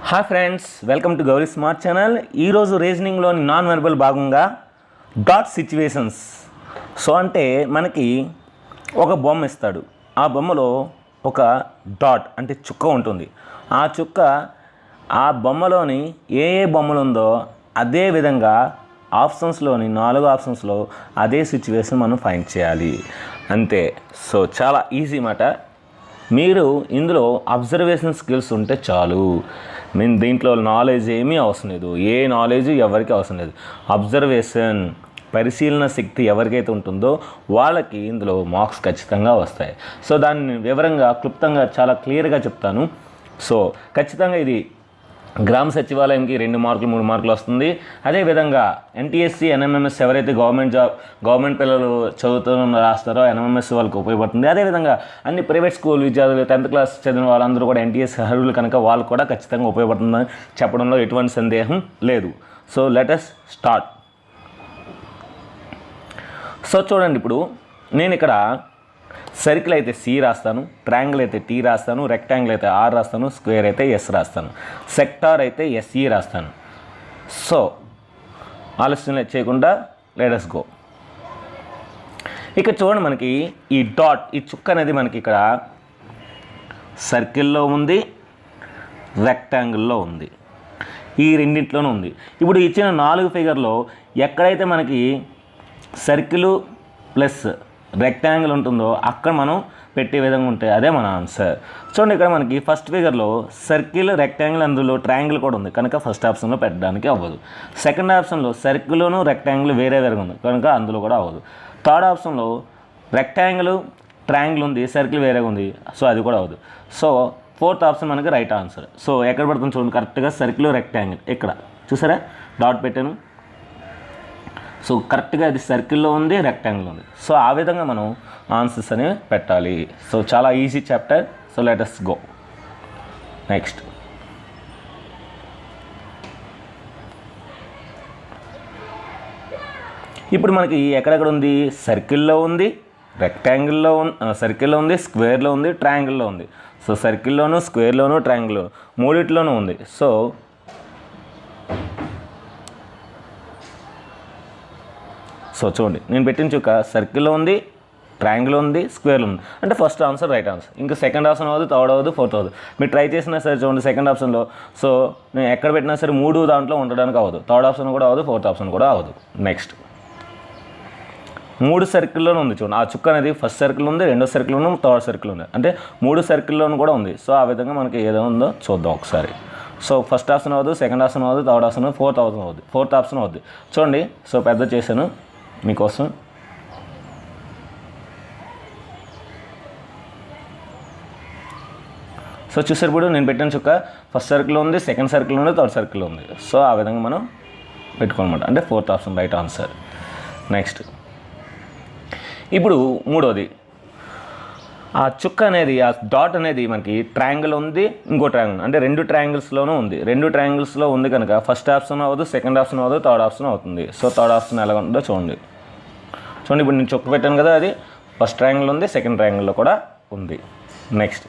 Hi friends, welcome to Gauri smart channel. ఈరోజు రీజనింగ్లోని non verbal భాగంగా dot situations. So అంటే మనకి ఒక బొమ్మ ఇస్తాడు, ఆ బొమ్మలో ఒక డాట్ అంటే చుక్క ఉంటుంది. ఆ చుక్క ఆ బొమ్మలోని ఏ బొమ్మలు ఉందో అదే విధంగా ఆప్షన్స్లోని 4 ఆప్షన్స్లో అదే సిచ్యువేషన్ మనం ఫైండ్ చేయాలి అంతే. సో చాలా ఈజీ మాట. మీరు ఇందులో అబ్జర్వేషన్ స్కిల్స్ ఉంటే చాలు. మీన్ దీంట్లో నాలెడ్జ్ ఏమీ అవసరం లేదు, ఏ నాలెడ్జ్ ఎవరికి అవసరం లేదు. అబ్జర్వేషన్ పరిశీలన శక్తి ఎవరికైతే ఉంటుందో వాళ్ళకి ఇందులో మార్క్స్ ఖచ్చితంగా వస్తాయి. సో దాన్ని వివరంగా క్లుప్తంగా చాలా క్లియర్గా చెప్తాను. సో ఖచ్చితంగా ఇది గ్రామ సచివాలయంకి 2 మార్కులు 3 మార్కులు వస్తుంది. అదేవిధంగా ఎన్టీఎస్సీ ఎన్ఎంఎంఎస్ ఎవరైతే గవర్నమెంట్ పిల్లలు రాస్తారో ఎన్ఎంఎంఎస్ వాళ్ళకి ఉపయోగపడుతుంది. అదేవిధంగా అన్ని ప్రైవేట్ స్కూల్ విద్యార్థులు 10th క్లాస్ చదివిన వాళ్ళందరూ కూడా ఎన్టీఎస్ అర్హులు కనుక వాళ్ళకు కూడా ఖచ్చితంగా ఉపయోగపడుతుందని చెప్పడంలో ఎటువంటి సందేహం లేదు. So let us start. So చూడండి, ఇప్పుడు నేను ఇక్కడ సర్కిల్ అయితే సి రాస్తాను, ట్రయాంగిల్ అయితే టీ రాస్తాను, రెక్టాంగిల్ అయితే ఆర్ రాస్తాను, స్క్వేర్ అయితే ఎస్ రాస్తాను, సెక్టార్ అయితే ఎస్ఈ రాస్తాను. సో ఆలస్యం చేయకుండా లెట్ us గో. ఇక్కడ చూడండి, మనకి ఈ డాట్ ఈ చుక్క అనేది మనకి ఇక్కడ సర్కిల్లో ఉంది, రెక్టాంగిల్లో ఉంది, ఈ రెండింటిలోనూ ఉంది. ఇప్పుడు ఇచ్చిన 4 ఫిగర్లో ఎక్కడైతే మనకి సర్కిల్ ప్లస్ రెక్టాంగిల్ ఉంటుందో అక్కడ మనం పెట్టే విధంగా ఉంటాయి, అదే మన ఆన్సర్. చూడండి, ఇక్కడ మనకి ఫస్ట్ ఫిగర్లో సర్కిల్ రెక్టాంగిల్ అందులో ట్రయాంగిల్ కూడా ఉంది కనుక ఫస్ట్ ఆప్షన్లో పెట్టడానికి అవ్వదు. సెకండ్ ఆప్షన్లో సర్కిల్లోను రెక్టాంగిల్ వేరే ఉంది కనుక అందులో కూడా అవ్వదు. థర్డ్ ఆప్షన్లో రెక్టాంగిల్ ట్రయాంగిల్ ఉంది, సర్కిల్ వేరేగా ఉంది, సో అది కూడా అవ్వదు. సో ఫోర్త్ ఆప్షన్ మనకి రైట్ ఆన్సర్. సో ఎక్కడ పడుతుంది చూడండి, కరెక్ట్గా సర్కిల్ రెక్టాంగిల్ ఇక్కడ చూసారా డాట్ పెట్టాను. సో కరెక్ట్గా అది సర్కిల్లో ఉంది, రెక్టాంగిల్ ఉంది. సో ఆ విధంగా మనం ఆన్సర్స్ అనేవి పెట్టాలి. సో చాలా easy chapter. So let us go next. ఇప్పుడు మనకి ఎక్కడెక్కడ ఉంది, సర్కిల్లో ఉంది, రెక్టాంగిల్లో సర్కిల్లో ఉంది, స్క్వేర్లో ఉంది, ట్రయాంగిల్లో ఉంది. సో సర్కిల్లోను, స్క్వేర్లోను, ట్రయాంగిల్లో మూడిట్లోనూ ఉంది. సో చూడండి, నేను పెట్టిన చుక్క సర్కిల్లో ఉంది, ట్రయాంగిల్ ఉంది, స్క్వేర్లో ఉంది అంటే ఫస్ట్ ఆన్సర్ రైట్ ఆన్సర్. ఇంకా సెకండ్ ఆప్షన్ అవ్వదు, థర్డ్ అవ్వదు, ఫోర్త్ అవ్వదు. మీరు ట్రై చేసినా సరే చూడండి సెకండ్ ఆప్షన్లో. సో నేను ఎక్కడ పెట్టినా సరే 3 దాంట్లో ఉండడానికి అవ్వదు, థర్డ్ ఆప్షన్ కూడా అవ్వదు, ఫోర్త్ ఆప్షన్ కూడా అవ్వదు. నెక్స్ట్ 3 సర్కిల్లోనే ఉంది చూడండి, ఆ చుక్క అనేది ఫస్ట్ సర్కిల్ ఉంది, రెండో సర్కిల్ ఉంది, థర్డ్ సర్కిల్ ఉంది అంటే 3 సర్కిల్లోనూ కూడా ఉంది. సో ఆ విధంగా మనకి ఏదో ఉందో చూద్దాం ఒకసారి. సో ఫస్ట్ ఆప్షన్ అవ్వదు, సెకండ్ ఆప్షన్ అవ్వదు, థర్డ్ ఆప్షన్ అవ్వదు, ఫోర్త్ ఆప్షన్ అవ్వదు. చూడండి, సో పెద్ద చేశాను మీకోసం. సో చూసారు, ఇప్పుడు నేను పెట్టిన చుక్క ఫస్ట్ సర్కిల్ ఉంది, సెకండ్ సర్కిల్ ఉంది, థర్డ్ సర్కిల్ ఉంది. సో ఆ విధంగా మనం పెట్టుకోనమాట అంటే fourth option right answer. Next ఇప్పుడు మూడోది, ఆ చుక్క అనేది ఆ డాట్ అనేది మనకి ట్రయాంగిల్ ఉంది, ఇంకో ట్రయాంగిల్ అంటే 2 ట్రయాంగిల్స్లోనూ ఉంది. 2 ట్రయాంగిల్స్లో ఉంది కనుక ఫస్ట్ ఆప్షన్ అవ్వదు, సెకండ్ ఆప్షన్ అవ్వదు, థర్డ్ ఆప్షన్ అవుతుంది. సో థర్డ్ ఆప్షన్ ఎలా ఉందో చూడండి. ఇప్పుడు నేను చుక్క పెట్టాను కదా, అది ఫస్ట్ ట్రయాంగిల్ ఉంది, సెకండ్ ట్రయాంగిల్లో కూడా ఉంది. Next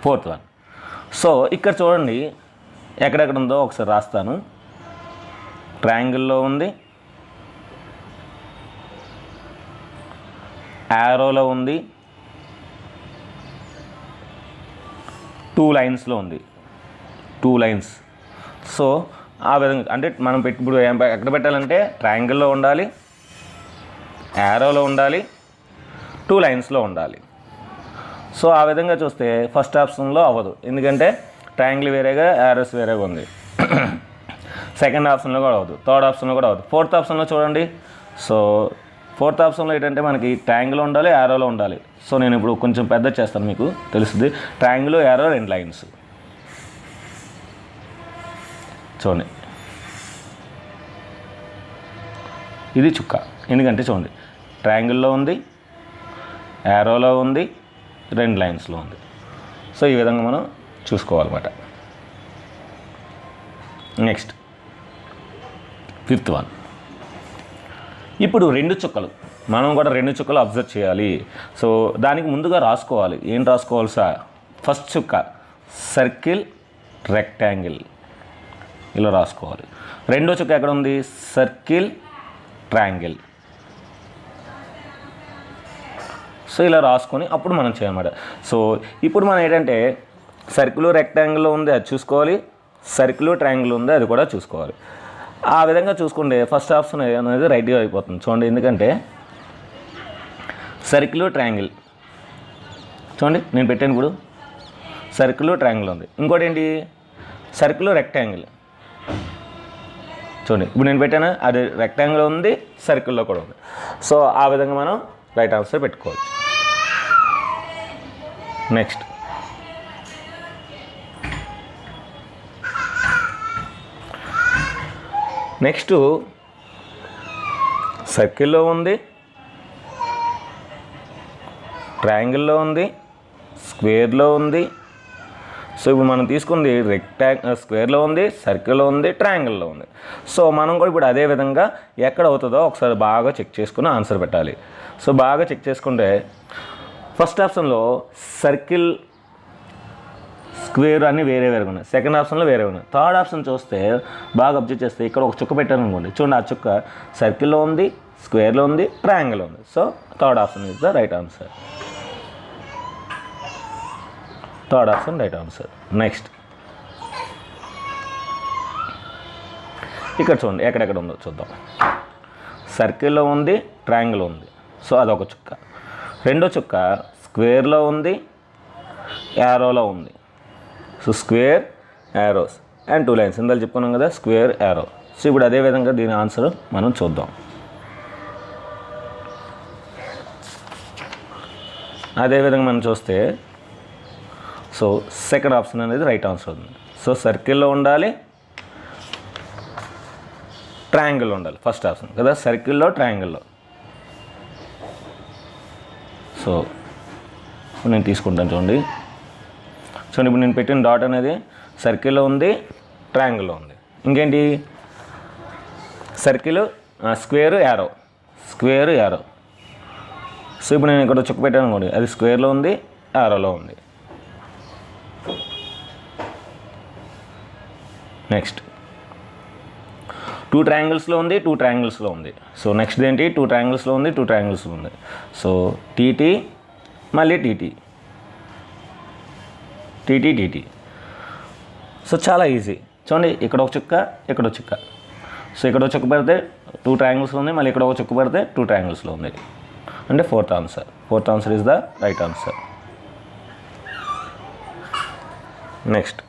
fourth one. సో ఇక్కడ చూడండి ఎక్కడెక్కడ ఉందో ఒకసారి రాస్తాను. ట్రయాంగిల్లో ఉంది, యారోలో ఉంది, 2 లైన్స్లో ఉంది, 2 లైన్స్. సో ఆ విధంగా అంటే మనం ఇప్పుడు ఎక్కడ పెట్టాలంటే ట్రయాంగిల్లో ఉండాలి, యారోలో ఉండాలి, 2 లైన్స్లో ఉండాలి. సో ఆ విధంగా చూస్తే ఫస్ట్ ఆప్షన్లో అవ్వదు, ఎందుకంటే ట్రయాంగిల్ వేరేగా యారోస్ వేరేగా ఉంది. సెకండ్ ఆప్షన్లో కూడా అవ్వదు, థర్డ్ ఆప్షన్లో కూడా అవ్వదు. ఫోర్త్ ఆప్షన్లో చూడండి. సో ఫోర్త్ ఆప్షన్లో ఏంటంటే మనకి ట్రయాంగిల్ ఉండాలి, యారోలో ఉండాలి. సో నేను ఇప్పుడు కొంచెం పెద్ద చేస్తాను, మీకు తెలుస్తుంది. ట్రయాంగిల్, యారో, 2 లైన్స్ చూడండి. ఇది చుక్క, ఎందుకంటే చూడండి ట్రయాంగిల్లో ఉంది, యారోలో ఉంది, 2 లైన్స్లో ఉంది. సో ఈ విధంగా మనం చూసుకోవాలన్నమాట. Next fifth one. ఇప్పుడు 2 చుక్కలు మనం కూడా 2 చుక్కలు అబ్జర్వ్ చేయాలి. సో దానికి ముందుగా రాసుకోవాలి. ఏం రాసుకోవాలి సార్? ఫస్ట్ చుక్క సర్కిల్ రెక్టాంగిల్ ఇలా రాసుకోవాలి. రెండో చుక్క ఎక్కడ ఉంది? Circle triangle. సో ఇలా రాసుకొని అప్పుడు మనం చేయాలన్నమాట. సో ఇప్పుడు మనం ఏంటంటే సర్కిల్ రెక్టాంగిల్లో ఉంది అది చూసుకోవాలి, సర్కిల్ ట్రయాంగిల్ ఉంది అది కూడా చూసుకోవాలి. ఆ విధంగా చూసుకుంటే ఫస్ట్ ఆప్షన్ అనేది రైట్గా అయిపోతుంది. చూడండి, ఎందుకంటే సర్కిల్ ట్రయాంగిల్ చూడండి నేను పెట్టాను ఇప్పుడు సర్కిల్ ట్రయాంగిల్ ఉంది. ఇంకోటి ఏంటి? Circle rectangle. చూడండి ఇప్పుడు నేను పెట్టాను, అది రెక్టాంగిల్ ఉంది, సర్కిల్లో కూడా ఉంది. సో ఆ విధంగా మనం రైట్ ఆన్సర్ పెట్టుకోవచ్చు. నెక్స్ట్ సర్కిల్లో ఉంది, ట్రయాంగిల్లో ఉంది, స్క్వేర్లో ఉంది. సో ఇప్పుడు మనం తీసుకుంది స్క్వేర్లో ఉంది, సర్కిల్లో ఉంది, ట్రయాంగిల్లో ఉంది. సో మనం కూడా ఇప్పుడు అదే విధంగా ఎక్కడ అవుతుందో ఒకసారి బాగా చెక్ చేసుకుని ఆన్సర్ పెట్టాలి. సో బాగా చెక్ చేసుకుంటే ఫస్ట్ ఆప్షన్లో సర్కిల్ స్క్వేర్ అన్నీ వేరే వేరేగా ఉన్నాయి, సెకండ్ ఆప్షన్లో వేరే ఉన్నాయి. థర్డ్ ఆప్షన్ చూస్తే బాగా అబ్జర్వ్ చేస్తే ఇక్కడ ఒక చుక్క పెట్టాను అనుకోండి, చూడండి ఆ చుక్క సర్కిల్లో ఉంది, స్క్వేర్లో ఉంది, ట్రయాంగిల్లో ఉంది. So third option is the right answer. Third option right answer. Next ఇక్కడ చూడండి ఎక్కడెక్కడ ఉందో చూద్దాం. సర్కిల్లో ఉంది, ట్రయాంగిల్ ఉంది. సో అదొక చుక్క. రెండో చుక్క స్క్వేర్లో ఉంది, యారోలో ఉంది. So square, arrows and 2 lines ఇందులో చెప్పుకున్నాం కదా, స్క్వేర్, యారో. సో ఇప్పుడు అదేవిధంగా దీని ఆన్సర్ మనం చూద్దాం. అదేవిధంగా మనం చూస్తే సో సెకండ్ ఆప్షన్ అనేది రైట్ ఆన్సర్ ఉంది. సో సర్కిల్లో ఉండాలి, ట్రయాంగిల్లో ఉండాలి. ఫస్ట్ ఆప్షన్ కదా, సర్కిల్లో ట్రయాంగిల్లో. సో నేను తీసుకుంటాను చూడండి. చూడండి ఇప్పుడు నేను పెట్టిన డాట్ అనేది సర్కిల్లో ఉంది, ట్రయాంగిల్లో ఉంది. ఇంకేంటి? Circle, square, arrow, square, arrow. So ఇప్పుడు నేను ఇక్కడ చుక్క పెట్టాను అనుకోండి, అది స్క్వేర్లో ఉంది, యారోలో ఉంది. నెక్స్ట్ 2 ట్రయాంగిల్స్లో ఉంది, 2 ట్రయాంగిల్స్లో ఉంది. సో నెక్స్ట్ ఏంటి? 2 ట్రయాంగిల్స్లో ఉంది, 2 ట్రయాంగిల్స్లో ఉంది. సో టీటీ మళ్ళీ టీటీ, టీటీ, టీటీ. సో చాలా ఈజీ. చూడండి ఇక్కడ ఒక చుక్క, ఇక్కడ ఒక చుక్క. సో ఇక్కడ ఒక చుక్క పెడితే 2 ట్రయాంగిల్స్లో ఉంది, మళ్ళీ ఇక్కడ ఒక చుక్క పెడితే 2 ట్రయాంగిల్స్లో ఉంది. అంటే fourth answer. Fourth answer is the right answer. Next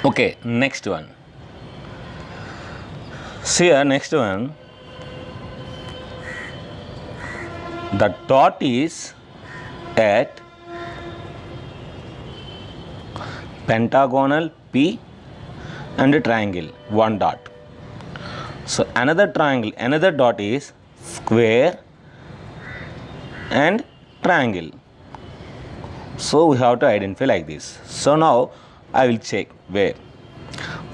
okay, next one. See here, next one, the dot is at pentagonal P and a triangle, one dot. So another triangle, another dot is square and triangle. So we have to identify like this. So now I will check where.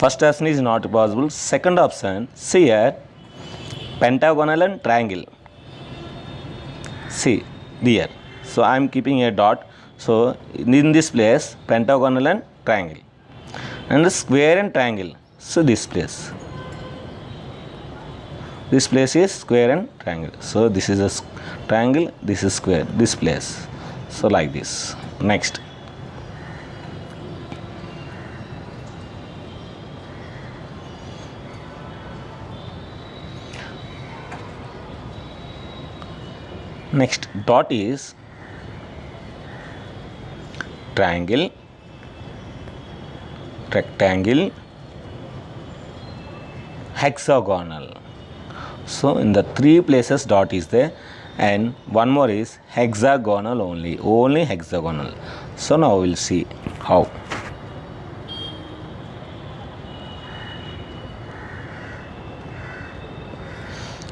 First option is not possible. Second option, see here, pentagonal and triangle. See there. So I am keeping a dot. So in this place, pentagonal and triangle. And the square and triangle. So this place. This place is square and triangle. So this is a triangle, this is square, this place. So like this. Next. Next dot is triangle, rectangle, hexagonal. So in the 3 places dot is there, and one more is hexagonal only hexagonal. So now we will see how.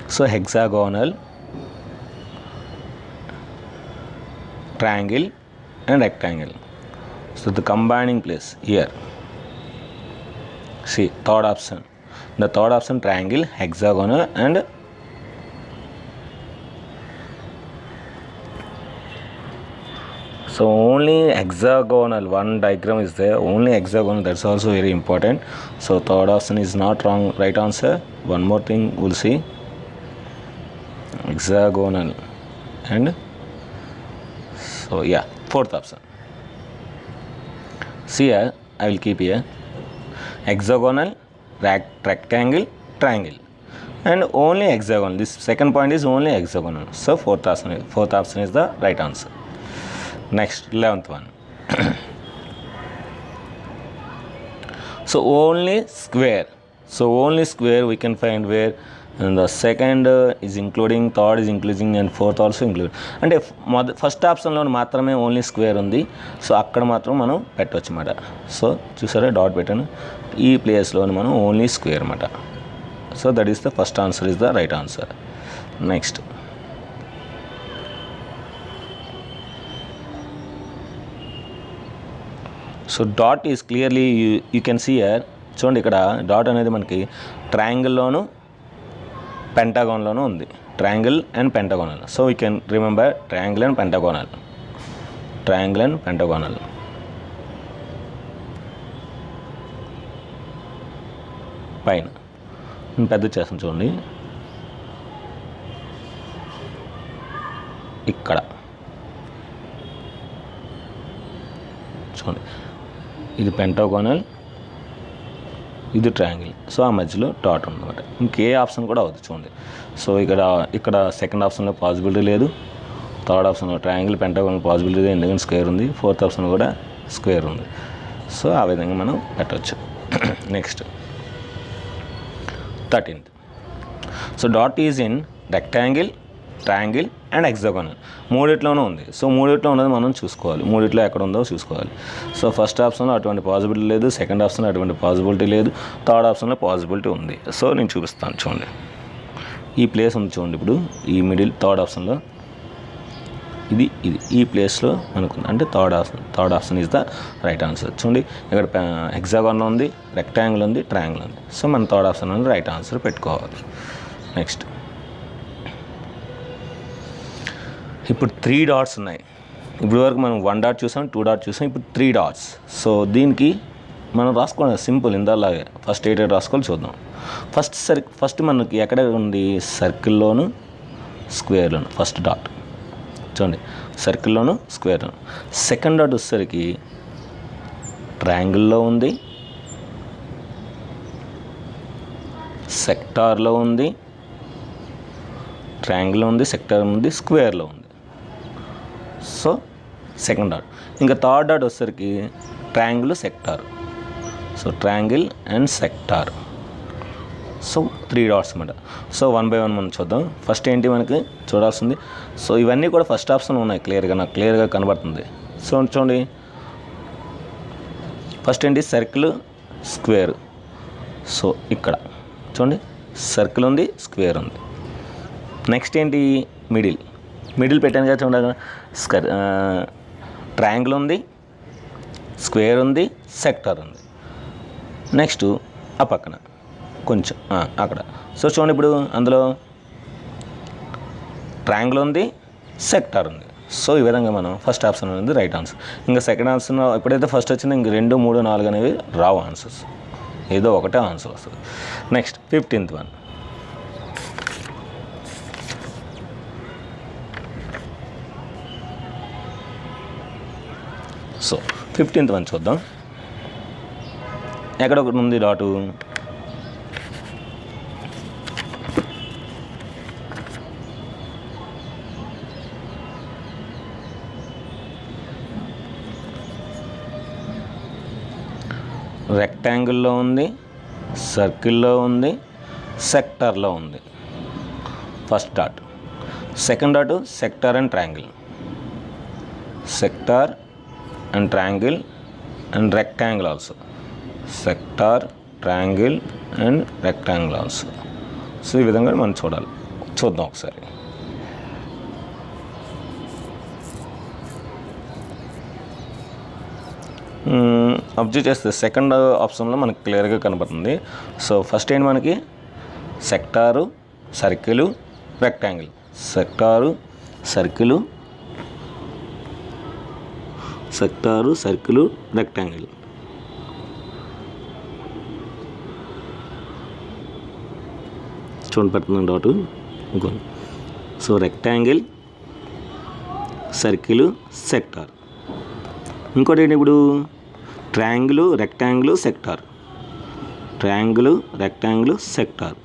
So hexagonal, triangle and rectangle. So the combining place here. See, third option. The third option, triangle, hexagonal and so only hexagonal, one diagram is there, only hexagonal, that's also very important. So third option is not wrong, right answer. One more thing we'll see, hexagonal and so yeah, fourth option. See here, I will keep here hexagonal, rectangle, triangle and only hexagonal. This second point is only hexagonal, so fourth option is the right answer. Next, 11th one. So only square. So only square we can find where, and the second is including, third is including and fourth also include. అంటే first ఆప్షన్లో మాత్రమే only square ఉంది, so అక్కడ మాత్రం మనం పెట్టవచ్చు అన్నమాట. So చూసారా డాట్ పెట్టాను, ఈ ప్లేస్లో మనం ఓన్లీ స్క్వేర్ అన్నమాట. So that is the first answer, is the right answer. Next, so dot is clearly you can see here. చూడండి ఇక్కడ డాట్ అనేది మనకి ట్రయాంగిల్లోను పెంటాగోన్లోనూ ఉంది, triangle and pentagonal. So we can remember triangle and pentagonal, triangle and pentagonal. పైన పెద్ద చేస్తాను చూడండి, ఇక్కడ చూడండి ఇది పెంటాగోనల్, ఇది ట్రయాంగిల్, సో ఆ మధ్యలో డాట్ ఉందన్నమాట. ఇంకే ఆప్షన్ కూడా అవుతుంది చూడండి. సో ఇక్కడ సెకండ్ ఆప్షన్లో పాసిబిలిటీ లేదు, థర్డ్ ఆప్షన్లో ట్రయాంగిల్ పెంటాగోనల్ పాసిబిలిటీ లేదు, ఎందుకంటే స్క్వేర్ ఉంది, ఫోర్త్ ఆప్షన్ కూడా స్క్వేర్ ఉంది. సో ఆ విధంగా మనం పెట్టవచ్చు. Next 13th. So dot is in rectangle, triangle and hexagonal, మూడిట్లోనూ ఉంది. సో మూడిట్లో ఉన్నది మనం చూసుకోవాలి, మూడిట్లో ఎక్కడ ఉందో చూసుకోవాలి. సో ఫస్ట్ ఆప్షన్లో అటువంటి పాసిబిలిటీ లేదు, సెకండ్ ఆప్షన్లో అటువంటి పాసిబిలిటీ లేదు, థర్డ్ ఆప్షన్లో పాసిబిలిటీ ఉంది. సో నేను చూపిస్తాను చూడండి, ఈ ప్లేస్ ఉంది చూడండి, ఇప్పుడు ఈ మిడిల్ థర్డ్ ఆప్షన్లో ఇది ఈ ప్లేస్లో మనకు, అంటే third option is the right answer. చూడండి ఇక్కడ హెక్సాగోనల్ ఉంది, రెక్టాంగిల్ ఉంది, ట్రయాంగిల్ ఉంది. సో మన థర్డ్ ఆప్షన్ అనేది రైట్ ఆన్సర్ పెట్టుకోవాలి. నెక్స్ట్, ఇప్పుడు 3 డాట్స్ ఉన్నాయి. ఇప్పుడు వరకు మనం 1 డాట్ చూసాం, 2 డాట్ చూసాం, ఇప్పుడు 3 డాట్స్. సో దీనికి మనం రాసుకోవడం సింపుల్, ఇందాలాగే ఫస్ట్ ఏ రాసుకోవాలి చూద్దాం. ఫస్ట్ మనకి ఎక్కడ ఉంది, సర్కిల్లోను స్క్వేర్లోను ఫస్ట్ డాట్ చూడండి, సర్కిల్లోను స్క్వేర్లోను. సెకండ్ డాట్ వచ్చేసరికి ట్రయాంగిల్లో ఉంది, సెక్టార్లో ఉంది, ట్రయాంగిల్లో ఉంది, సెక్టార్ ఉంది, స్క్వేర్లో ఉంది. So second dot. ఇంకా థర్డ్ డాట్ వచ్చేసరికి triangle, sector. So triangle and sector. So 3 dots అన్నమాట. సో 1 by 1 మనం చూద్దాం. ఫస్ట్ ఏంటి మనకి చూడాల్సింది, సో ఇవన్నీ కూడా ఫస్ట్ ఆప్షన్ ఉన్నాయి, నాకు క్లియర్గా కనబడుతుంది. సో చూడండి, ఫస్ట్ ఏంటి సర్కిల్, స్క్వేర్. సో ఇక్కడ చూడండి సర్కిల్ ఉంది, స్క్వేర్ ఉంది. నెక్స్ట్ ఏంటి, మిడిల్ పెట్టాను కదా చూడండి, ట్రయాంగిల్ ఉంది, స్క్వేర్ ఉంది, సెక్టార్ ఉంది. నెక్స్ట్ ఆ పక్కన కొంచెం అక్కడ. సో చూడండి ఇప్పుడు అందులో ట్రయాంగిల్ ఉంది, సెక్టార్ ఉంది. సో ఈ విధంగా మనం ఫస్ట్ ఆప్షన్ అనేది రైట్ ఆన్సర్. ఇంకా సెకండ్ ఆప్షన్ ఎప్పుడైతే ఫస్ట్ వచ్చిందో ఇంక 2, 3, 4 అనేవి రావు ఆన్సర్స్, ఏదో ఒకటే ఆన్సర్ వస్తుంది. Next 15th one. So 15th one చూద్దాం. ఎక్కడ ఒకటి ఉంది డాటు, రెక్టాంగిల్లో ఉంది, సర్కిల్లో ఉంది, సెక్టార్లో ఉంది first dot. Second dot sector and triangle, sector and triangle and rectangle also, sector, triangle and rectangle also. So ఈ విధంగా మనం చూద్దాం ఒకసారి. అబ్జర్వ్ చేస్తే సెకండ్ ఆప్షన్లో మనకు క్లియర్గా కనబడుతుంది. సో ఫస్ట్ ఏంటి మనకి sector, circle, rectangle. Sector, circle, sector, circle, rectangle. చూడండి పెడుతుంది డాట్ ఇంకో. So rectangle, circle, sector. ఇంకోటి ఏంటి ఇప్పుడు triangle, rectangle, sector. Triangle, rectangle, sector.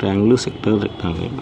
Triangle, sector, rectangle.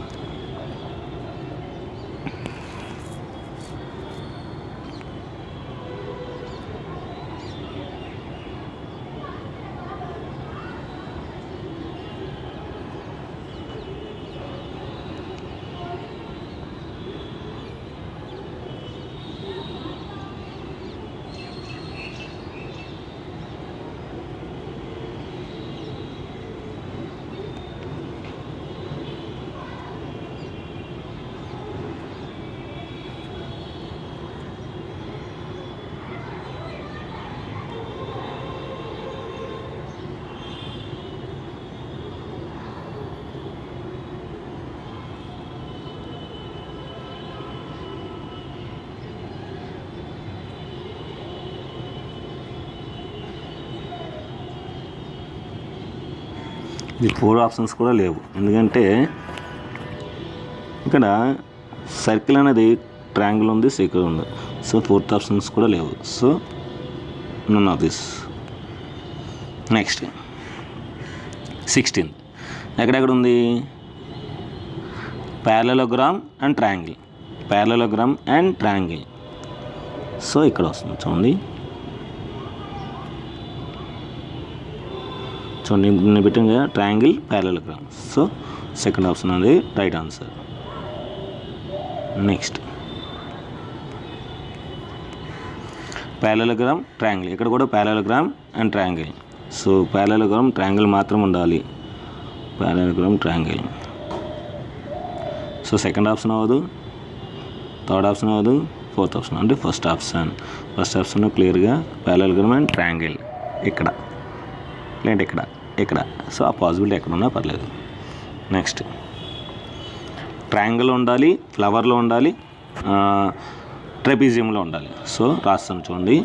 ఇది 4 ఆప్షన్స్ కూడా లేవు, ఎందుకంటే ఇక్కడ సర్కిల్ అనేది ట్రయాంగిల్ ఉంది, సర్కిల్ ఉంది. సో 4th ఆప్షన్స్ కూడా లేవు. So none of this. Next 16 ఎక్కడెక్కడ ఉంది? Parallelogram and triangle. Parallelogram and triangle. So ఇక్కడ వస్తుంది చూడండి. చూడండి నేను పెట్టాను కదా triangle, parallelogram. So second option అనేది right answer. Next parallelogram, triangle. ఇక్కడ కూడా parallelogram and triangle. So parallelogram, triangle మాత్రం ఉండాలి. Parallelogram, triangle. So second option అవ్వదు, థర్డ్ ఆప్షన్ అవ్వదు, 4th ఆప్షన్ అంటే ఫస్ట్ ఆప్షన్ క్లియర్గా ప్యారలలోగ్రామ్ అండ్ ట్రయాంగిల్. ఇక్కడ లేదంటే ఇక్కడ. సో ఆ పాసిబిలిటీ ఎక్కడ ఉన్నా పర్లేదు. నెక్స్ట్ ట్రయాంగిల్లో ఉండాలి, ఫ్లవర్లో ఉండాలి, ట్రెపీజియంలో ఉండాలి. సో రాస్తాను చూడండి.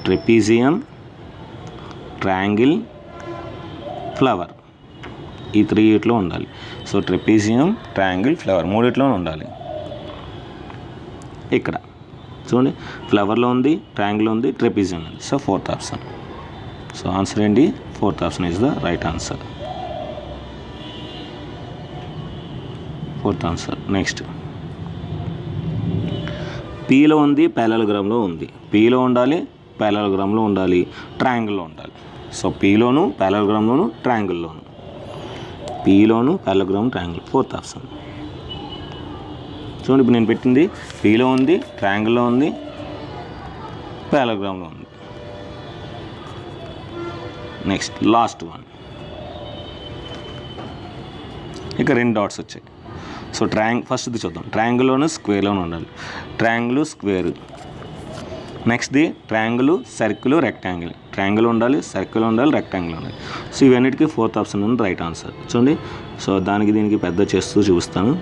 ట్రెపీజియం, ట్రయాంగిల్, ఫ్లవర్, ఈ 3 ఉండాలి. సో ట్రెపీజియం, ట్రయాంగిల్, ఫ్లవర్ 3 ఉండాలి. ఇక్కడ చూడండి ఫ్లవర్లో ఉంది, ట్రయాంగిల్ ఉంది, ట్రెపీజియం ఉంది. So 4th option. So answer ఏంటి? 4th option is the right answer. 4th answer. Next పీలో ఉంది, ప్యారలలోగ్రామ్లో ఉంది. పీలో ఉండాలి, ప్యారలలోగ్రామ్లో ఉండాలి, ట్రయాంగిల్లో ఉండాలి. సో పీలోను, ప్యారలలోగ్రామ్లోను, ట్రయాంగిల్లోను. పీలోను, ప్యారలలోగ్రామ్, ట్రయాంగిల్. 4th option. చూడండి ఇప్పుడు నేను పెట్టింది పీలో ఉంది, ట్రయాంగిల్లో ఉంది, ప్యారలలోగ్రామ్లో ఉంది. Next last one. ఇక 2 డాట్స్ వచ్చాయి. సో ఫస్ట్ది చూద్దాం. ట్రయాంగిల్లోను, స్క్వేర్లోను ఉండాలి. Triangle, square. నెక్స్ట్ది ట్రయాంగిల్, సర్కిల్, రెక్టాంగిల్. ట్రయాంగిల్ ఉండాలి, సర్కిల్ ఉండాలి, రెక్టాంగిల్ ఉండాలి. సో ఇవన్నిటికీ 4th ఆప్షన్ ఉంది రైట్ ఆన్సర్. చూడండి సో దీనికి పెద్ద చేస్తూ చూపిస్తాను.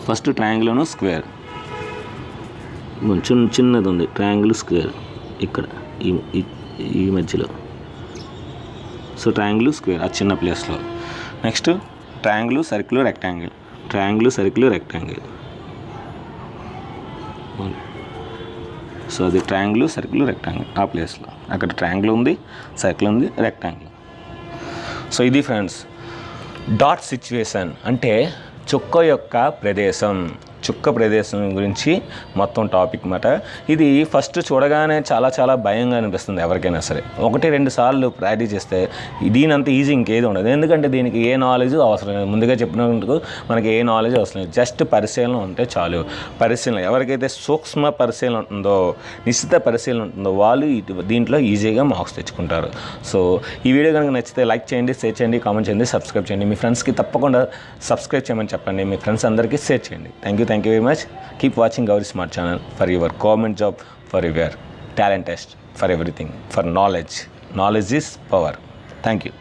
ఫస్ట్ ట్రయాంగిల్లోను, స్క్వేర్. కొంచెం చిన్నది ఉంది ట్రయాంగిల్, స్క్వేర్ ఇక్కడ ఈ మధ్యలో. సో ట్రయాంగిల్, స్క్వేర్ ఆ చిన్న ప్లేస్లో. Next triangle, circle, rectangle. Triangle, circle, rectangle. So అది ట్రయాంగిల్, సర్కిల్, రెక్టాంగిల్ ఆ ప్లేస్లో. అక్కడ ట్రయాంగిల్ ఉంది, సర్కిల్ ఉంది, రెక్టాంగిల్. సో ఇది ఫ్రెండ్స్ డాట్ సిచ్యువేషన్ అంటే చుక్క యొక్క ప్రదేశం. చుక్క ప్రదేశం గురించి మొత్తం టాపిక్ మాట. ఇది ఫస్ట్ చూడగానే చాలా భయంగా అనిపిస్తుంది ఎవరికైనా సరే. 1-2 సార్లు ప్రాక్టీస్ చేస్తే దీనంత ఈజీ ఇంకేది ఉండదు. ఎందుకంటే దీనికి ఏ నాలెడ్జ్ అవసరం లేదు. ముందుగా చెప్పినందుకు మనకి ఏ నాలెడ్జ్ అవసరం లేదు. జస్ట్ పరిశీలన ఉంటే చాలు. పరిశీలన ఎవరికైతే సూక్ష్మ పరిశీలన ఉంటుందో, నిశ్చిత పరిశీలన ఉంటుందో వాళ్ళు దీంట్లో ఈజీగా మార్క్స్ తెచ్చుకుంటారు. సో ఈ వీడియో కనుక నచ్చితే లైక్ చేయండి, షేర్ చేయండి, కామెంట్ చేయండి, సబ్స్క్రైబ్ చేయండి. మీ ఫ్రెండ్స్కి తప్పకుండా సబ్స్క్రైబ్ చేయమని చెప్పండి. మీ ఫ్రెండ్స్ అందరికీ షేర్ చేయండి. Thank you very much. Keep watching Gauri Smart channel for your government job, for your talent test, for everything, for knowledge. Knowledge is power. Thank you.